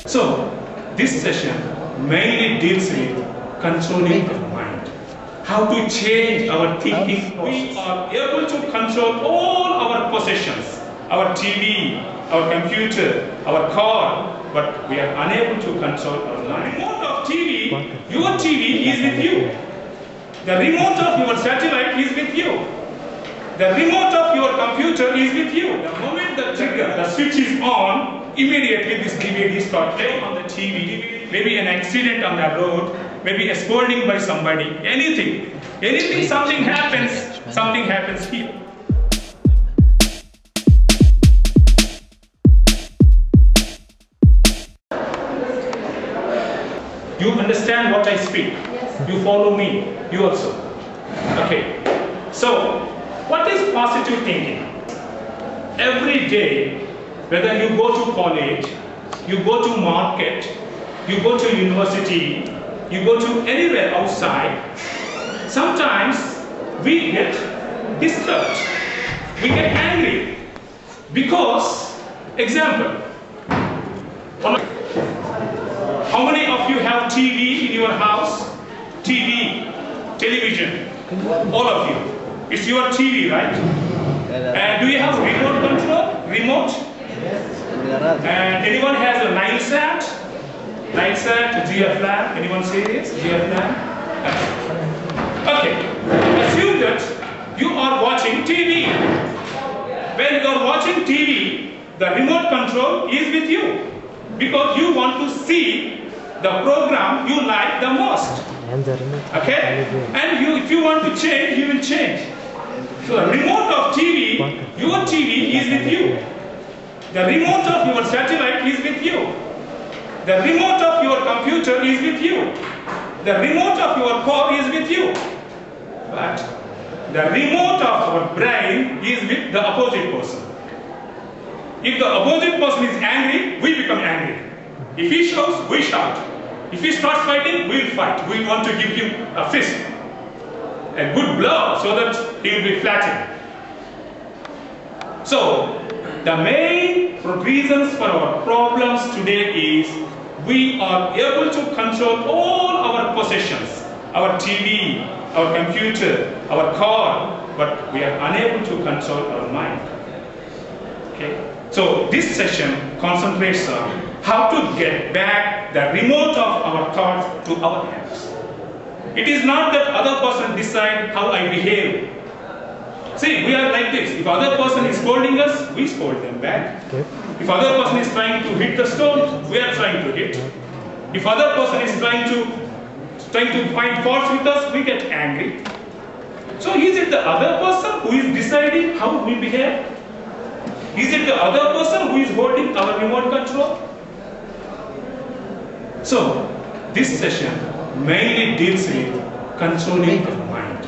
So, this session mainly deals with controlling the mind. How to change our thinking. We are able to control all our possessions, our TV, our computer, our car, but we are unable to control our mind. The remote of TV, your TV is with you. The remote of your satellite is with you. The remote of your computer is with you. The moment the trigger, the switch is on, immediately this DVD starts playing on the TV. Maybe an accident on the road, maybe a scolding by somebody, anything, something happens here. You understand what I speak? Yes. You follow me, you also. Okay. So, what is positive thinking? Every day, whether you go to college, you go to market, you go to university, you go to anywhere outside, sometimes we get disturbed, we get angry. Because, example, how many of you have TV in your house? Television. All of you. It's your TV, right? And do you have remote control? Remote? And anyone has a Nilesat? GF lamp? Anyone say this? GF lamp? Okay. Assume that you are watching TV. When you are watching TV, the remote control is with you. Because you want to see the program you like the most. Okay? And if you want to change, you will change. So the remote of TV, your TV is with you. The remote of your satellite is with you. The remote of your computer is with you. The remote of your car is with you. But the remote of our brain is with the opposite person. If the opposite person is angry, we become angry. If he shouts, we shout. If he starts fighting, we will fight. We want to give him a fist, a good blow, so that he will be flattened. So, the main reasons for our problems today is we are able to control all our possessions, our TV, our computer, our car, but we are unable to control our mind. Okay? So this session concentrates on how to get back the remote of our thoughts to our hands. It is not that other person decide how I behave. See, we are like this. If other person is scolding us, we scold them back. If other person is trying to hit the stone, we are trying to hit. If other person is trying to find faults with us, we get angry. So is it the other person who is deciding how we behave? Is it the other person who is holding our remote control? So, this session mainly deals with controlling the mind.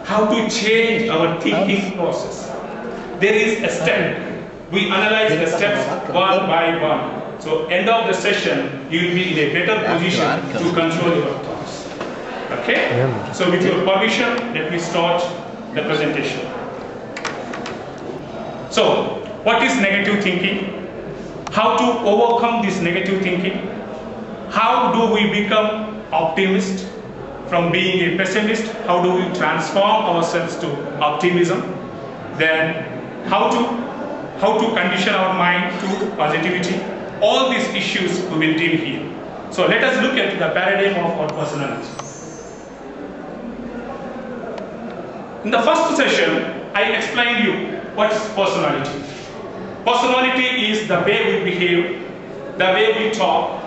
How to change our thinking process. There is a step. We analyze the steps one by one. So, end of the session, you will be in a better position to control your thoughts. Okay? So, with your permission, let me start the presentation. So, what is negative thinking? How to overcome this negative thinking? How do we become optimist from being a pessimist? How do we transform ourselves to optimism? Then how to condition our mind to positivity? All these issues we will deal here. So let us look at the paradigm of our personality. In the first session, I explained you what is personality. Personality is the way we behave, the way we talk,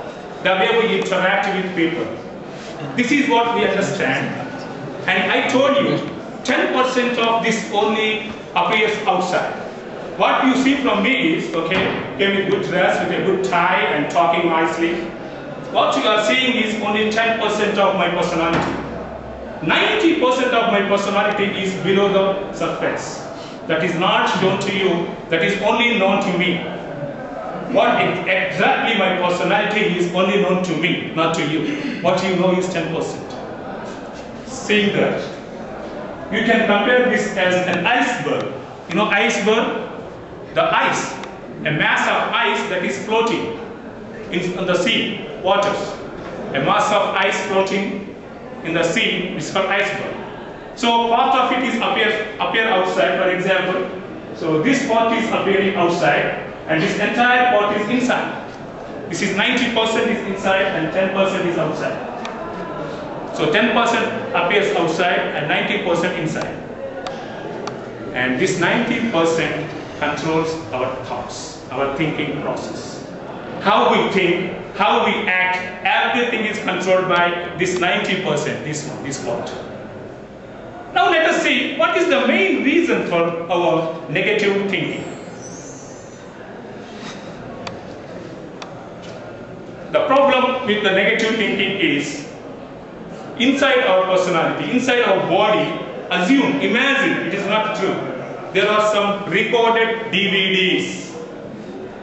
the way we interact with people. This is what we understand. And I told you, 10% of this only appears outside. What you see from me is, okay, with good dress, with a good tie and talking nicely. What you are seeing is only 10% of my personality. 90% of my personality is below the surface. That is not shown to you, that is only known to me. What exactly my personality is only known to me, not to you. What you know is 10%. Seeing that, you can compare this as an iceberg. You know iceberg? The ice, a mass of ice that is floating. in the sea, waters. A mass of ice floating in the sea is called iceberg. So part of it is appear outside, for example. So this part is appearing outside, and this entire part is inside. This is 90% is inside and 10% is outside. So 10% appears outside and 90% inside. And this 90% controls our thoughts, our thinking process. How we think, how we act, everything is controlled by this 90%, this part. Now let us see what is the main reason for our negative thinking. The problem with the negative thinking is inside our personality, inside our body, imagine, it is not true. There are some recorded DVDs.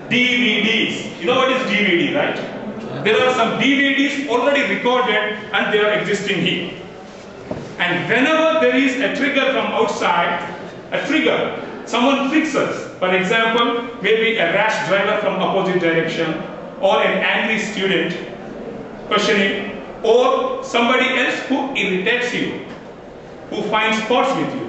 DVDs. You know what is DVD, right? There are some DVDs already recorded and they are existing here. And whenever there is a trigger from outside, someone tricks us. For example, maybe a rash driver from opposite direction, or an angry student questioning, or somebody else who irritates you, who finds faults with you.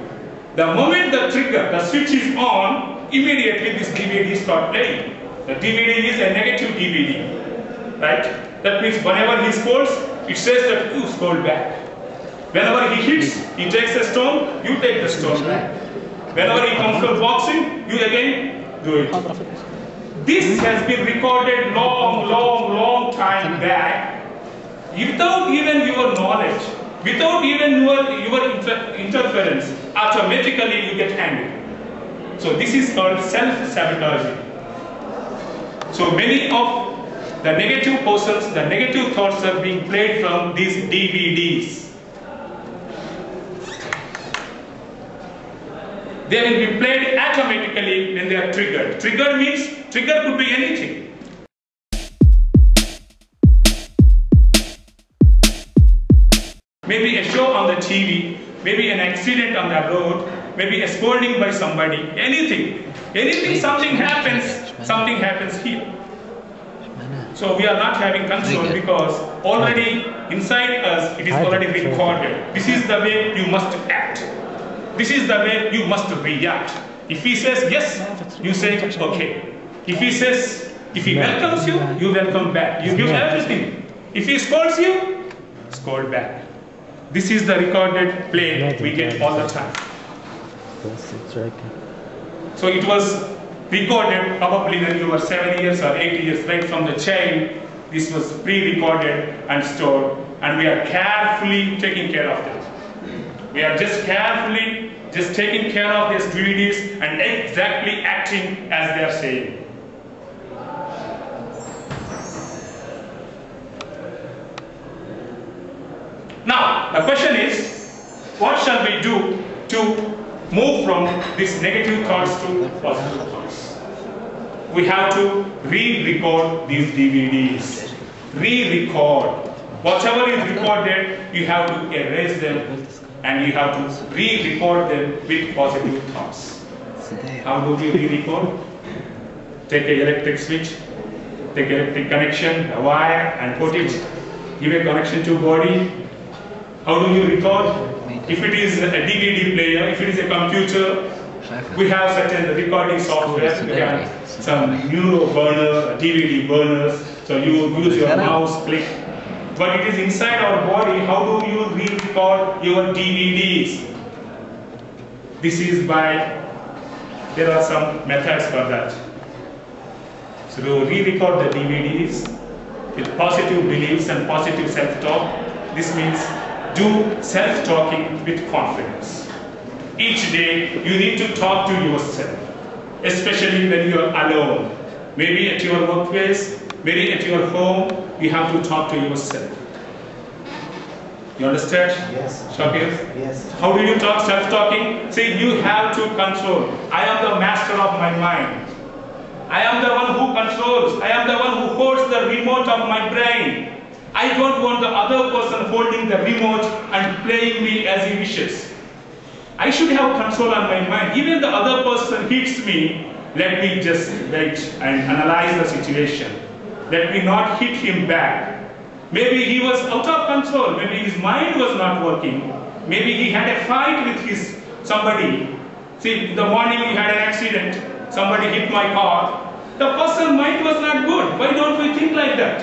The moment the trigger, the switch is on, immediately this DVD starts playing. The DVD is a negative DVD, right? That means whenever he scolds, it says that you scold back. Whenever he hits, he takes a stone, you take the stone back. Whenever he comes for boxing, you again do it. This has been recorded long time back, without even your knowledge, without even your interference. Automatically you get angry. So this is called self-sabotaging. So many of the negative persons, the negative thoughts are being played from these DVDs. They will be played automatically when they are triggered. Trigger means, trigger could be anything. Maybe a show on the TV, maybe an accident on the road, maybe a scolding by somebody, anything. Something happens here. So we are not having control because already inside us it is already recorded. This is the way you must act. This is the way you must react. If he says yes, you say okay. If he welcomes you, you welcome back. You give everything. If he scolds you, scold back. This is the recorded play we get all the time. So it was recorded probably when you were 7 years or 8 years, right from the child. This was pre-recorded and stored, and we are carefully taking care of it. We are just carefully taking care of these DVDs and exactly acting as they are saying. Now, the question is, what shall we do to move from these negative thoughts to positive thoughts? We have to re-record these DVDs. Re-record. Whatever is recorded, you have to erase them and you have to re-record them with positive thoughts. How do we re-record? Take an electric switch, take an electric connection, a wire, and put it, give a connection to body. How do you record? If it is a DVD player, if it is a computer, we have certain recording software. We have some neuro burner, DVD burners, so you use your mouse, click. But it is inside our body. How do you re-record your DVDs? This is there are some methods for that. So to re-record the DVDs with positive beliefs and positive self-talk. This means do self-talking with confidence. Each day you need to talk to yourself, especially when you are alone. Maybe at your workplace, maybe at your home, you have to talk to yourself. You understand? Yes. Shakir? Yes. How do you talk self-talking? See, you have to control. I am the master of my mind. I am the one who controls. I am the one who holds the remote of my brain. I don't want the other person holding the remote and playing me as he wishes. I should have control on my mind. Even the other person hits me, let me just wait and analyze the situation. let me not hit him back. Maybe he was out of control, maybe his mind was not working, maybe he had a fight with somebody. See, in the morning he had an accident, somebody hit my car. The person's mind was not good. Why don't we think like that?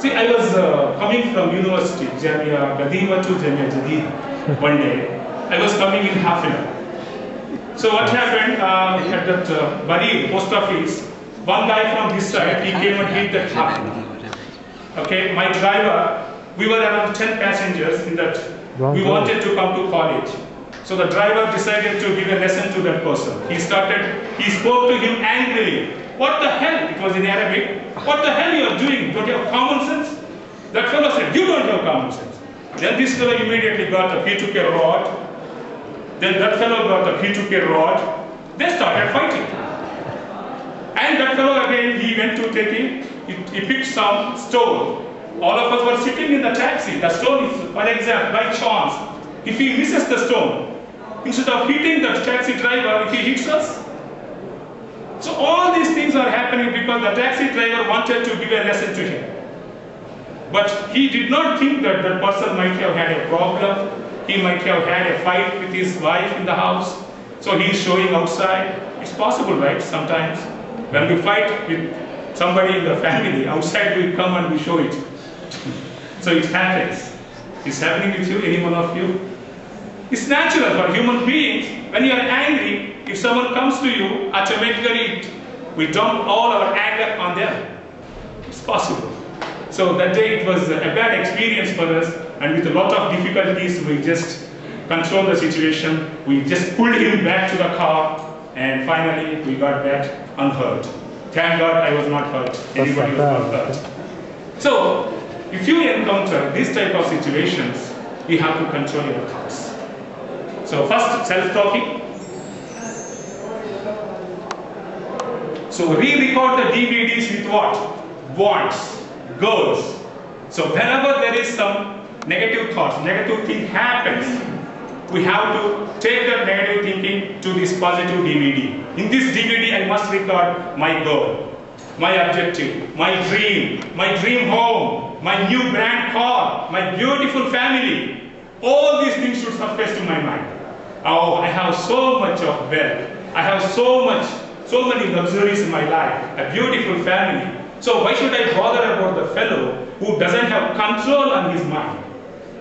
See, I was coming from university, Jamia Gadiva to Jamia Jadid one day. I was coming in half an hour. So what happened at that Bari post office, one guy from this side, he came and hit that car. Okay, my driver, we were around 10 passengers in that. We wanted to come to college. So the driver decided to give a lesson to that person. He spoke to him angrily. What the hell? It was in Arabic. What the hell you are doing? Don't you have common sense? That fellow said, you don't have common sense. Then this fellow immediately he took a rod. Then that fellow he took a rod. They started fighting. And that fellow again, he went to take it. He picked some stone. All of us were sitting in the taxi. The stone is, for example, by chance, if he misses the stone, instead of hitting the taxi driver, he hits us. So all these things are happening because the taxi driver wanted to give a lesson to him. But he did not think that that person might have had a problem. He might have had a fight with his wife in the house. So he is showing outside. It's possible, right? Sometimes when we fight with somebody in the family, outside we come and we show it. So it happens. It's happening with you, any one of you? It's natural for human beings. When you are angry, if someone comes to you, automatically we dump all our anger on them. It's possible. So that day it was a bad experience for us, and with a lot of difficulties we just controlled the situation. We just pulled him back to the car, and finally we got back unhurt. Thank God I was not hurt. Anybody was not hurt. So if you encounter this type of situations, you have to control your thoughts. So first, self-talking. So re-record the DVDs with what? Wants, goals. So whenever there is some negative thoughts, negative thing happens, we have to take that negative thinking to this positive DVD. In this DVD, I must record my goal, my objective, my dream home, my new brand car, my beautiful family. All these things should surface to my mind. Oh, I have so much of wealth. I have so many luxuries in my life, a beautiful family. So why should I bother about the fellow who doesn't have control on his mind?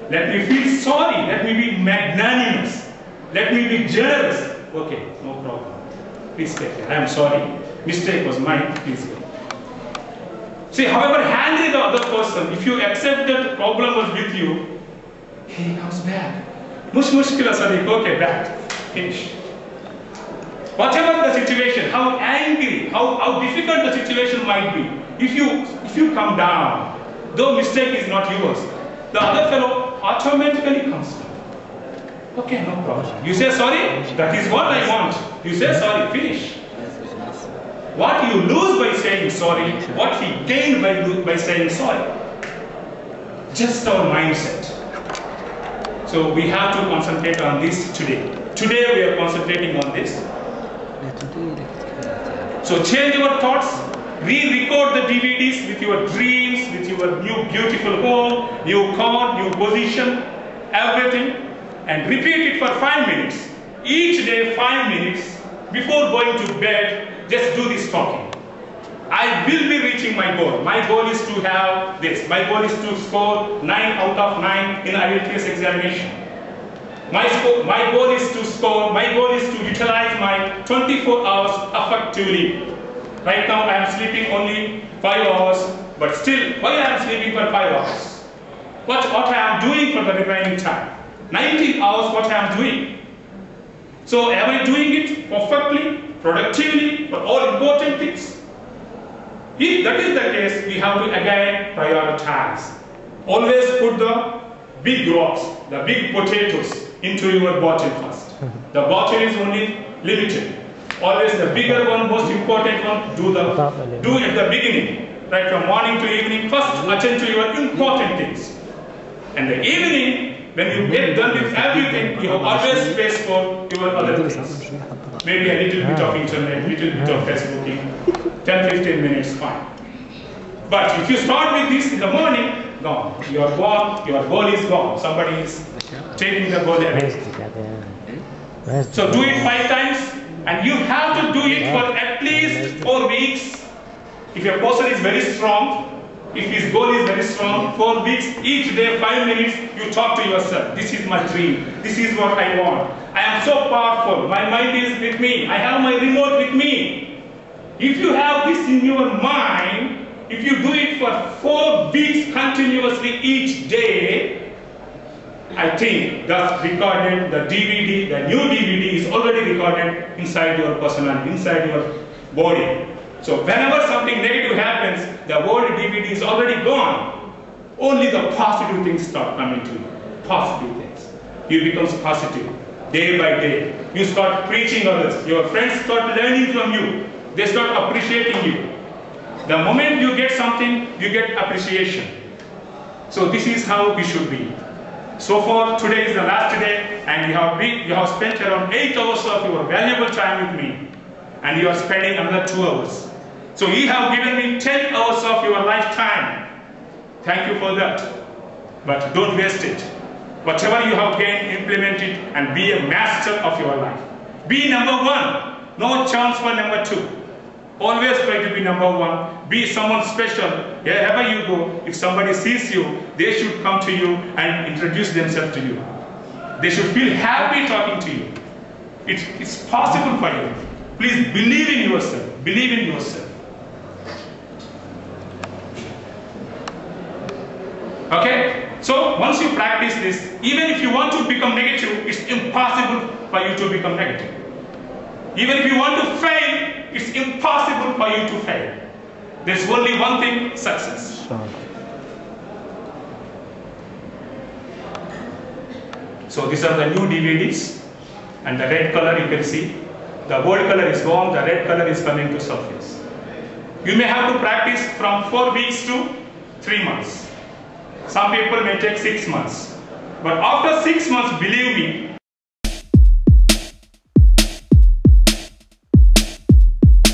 Let me feel sorry. Let me be magnanimous. Let me be generous. Okay, no problem. Please take care. I am sorry. Mistake was mine. Please go. See, however angry the other person, if you accept that the problem was with you, he comes back. Mushkila Sadiq, okay, back. Finish. Whatever the situation, how angry, how difficult the situation might be, if you come down, though mistake is not yours, the other fellow automatically comes down. Okay, no problem. You say sorry, that is what I want. You say sorry, finish. What you lose by saying sorry, what he gained by saying sorry. Just our mindset. So we have to concentrate on this today. Today we are concentrating on this. So change your thoughts, re-record the DVDs with your dreams, with your new beautiful home, new car, new position, everything, and repeat it for 5 minutes. Each day 5 minutes before going to bed. Just do this talking. I will be reaching my goal. My goal is to have this. My goal is to score 9 out of 9 in IELTS examination. My goal is to utilize my 24 hours effectively. Right now I am sleeping only 5 hours, but still, why I am sleeping for 5 hours? What I am doing for the remaining time? 90 hours what I am doing. So am I doing it perfectly, productively, for all important things? If that is the case, we have to again prioritize. Always put the big rocks, the big potatoes into your bottle first. The bottle is only limited. Always the bigger one, most important one, do at the beginning. Right from morning to evening, first attend to your important things. And the evening, when you get done with everything, you have always space for your other things. Maybe a little bit of internet, little bit of Facebooking, 10-15 minutes, fine. But if you start with this in the morning, gone. You are gone, your goal is gone. Somebody is taking the goal away. So do it 5 times, and you have to do it for at least 4 weeks. If your person is very strong, if his goal is very strong, 4 weeks, each day 5 minutes, you talk to yourself. This is my dream. This is what I want. I am so powerful. My mind is with me. I have my remote with me. If you have this in your mind, if you do it for 4 weeks continuously each day, I think that's recorded, the DVD, the new DVD is already recorded inside your personality, inside your body. So whenever something negative happens, the old DVD is already gone. Only the positive things start coming to you. Positive things. You become positive day by day. You start preaching others. Your friends start learning from you. They start appreciating you. The moment you get something, you get appreciation. So this is how we should be. So far, today is the last day, and you have spent around 8 hours of your valuable time with me, and you are spending another 2 hours. So you have given me 10 hours of your lifetime. Thank you for that. But don't waste it. Whatever you have gained, implement it and be a master of your life. Be number 1. No chance for number 2. Always try to be number 1. Be someone special. Wherever you go, if somebody sees you, they should come to you and introduce themselves to you. They should feel happy talking to you. It's possible for you. Please believe in yourself. Believe in yourself. Okay? So once you practice this, even if you want to become negative, it's impossible for you to become negative. Even if you want to fail, it's impossible for you to fail. There's only one thing: success. So these are the new DVDs, and the red color you can see. The gold color is gone, the red color is coming to surface. You may have to practice from 4 weeks to 3 months. Some people may take 6 months. But after 6 months, believe me,